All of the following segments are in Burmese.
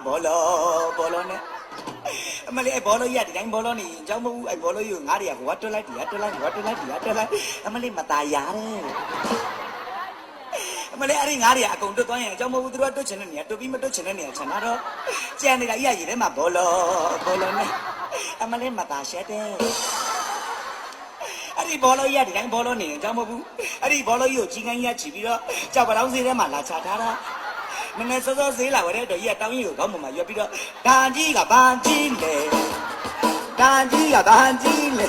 ဘောလုံးနဲ့အမလေးအဲ့ဘောလုံးကြီးကဒီတိုင်းဘောလုံးနေအကြောင်းမဟုတ်အဲ့ဘောလုံးကြီးကိုငါတွေကဟိုကတွက်လိုက်ဒီကတွက်လိုက်ဟိုကတွက်လိုက်ဒီကတွက်လိုက်အမလေးမตายရတယ်အမလေးအဲ့ဒီငါတွေကအကုန်တွက်သွားရင်အကြောင်းမဟုတ်သူတို့ကတွက်ချင်တဲ့နေရာတွက်ပြီးမတွက်ချင်တဲ့နေရာချန်တာတော့ကြံနေတာကြီးကရေထဲမှာဘောလုံးနဲ့အမလေးမตายရှက်တယ်အဲ့ဒီဘောလုံးကြီးကဒီတိုင်းဘောလုံးနေအကြောင်းမဟုတ်ဘူးအဲ့ဒီဘောလုံးကြီးကိုကြီးကန်းကြီးကချီပြီးတော့ကြောက်ပလောင်းစေးထဲမှာလာချထားတာမနေ့စောစောဈေးလာဝဲတဲ့တော့ကြီးကတောင်းကြီးကိုခေါင်းပေါ်မှာရွက်ပြီးတော့ဒန်ကြီးကဘာကြီးလဲဒန်ကြီးကဘာကြီးလဲ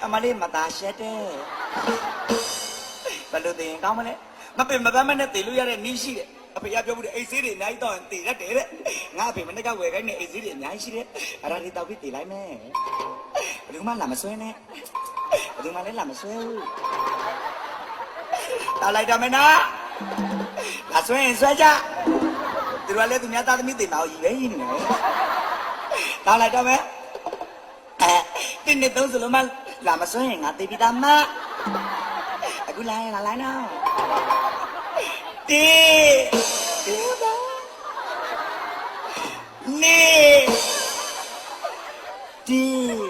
အမလေးမตาရှက်တယ်ဘယ်လိုသိရင်ကောင်းမလဲမပင်မပန်းမနဲ့တည်လို့ရတဲ့နည်းရှိတယ်အဖေကပြောဘူးတဲ့အိတ်ဆေးတွေအများကြီးတော့တည်ရတယ်တဲ့ငါအဖေမနေ့ကဝယ်ခိုင်းတဲ့အိတ်ဆေးတွေအများကြီးရှိတယ်အဲ့ဒါလေးတောက်ပြီးတည်လိုက်မယ်ဘယ်သူမှလာမဆွဲနဲ့ဘယ်သူမှလည်းလာမဆွဲဘူးတောက်လိုက်တော့မယ်နော်လာဆွဲရင်ဆွဲကြသူတို့ကလည်းသူများသားသမီးတင်ပါအောင်ရည်ပဲရည်နေတယ်တောက်လိုက်တော့မယ်တင်းနေသုံးစလုံးမလာမဆွဲရင်ငါတေးပြီးသားမအခုလာရင်လာလိုက်နော်တေးပါနေတေး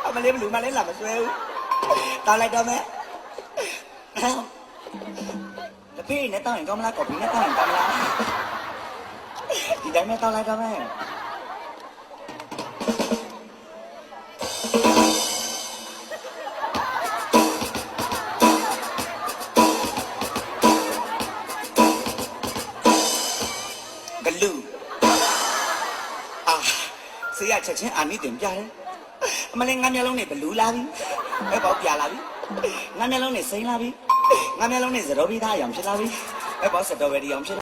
အမလေးဘလူးမလေးလာမဆွဲဘူးတောက်လိုက်တော့မယ်တပည့်နဲ့တောင်းရင်ကောင်းမလားကော်ဖီနဲ့တောင်းရင်ကောင်းမလားဒီတိုင်းနဲ့တောင်းလိုက်တော့မယ်ဂလူဆေးရချက်ချင်းအာနိတင်ပြတယ်အမလေးငါမျက်လုံးနဲ့ဘလူးလာပြီဘယ်ပေါက်ပြလာပြီငါမျက်လုံးနဲ့စိမ့်လာပြီငါမျက်လုံးနဲ့ဇရောပြီးသားအောင်ဖြစ်လာပြီဘယ်ပေါက်စတော်ဘယ်ရီအောင်ဖြစ်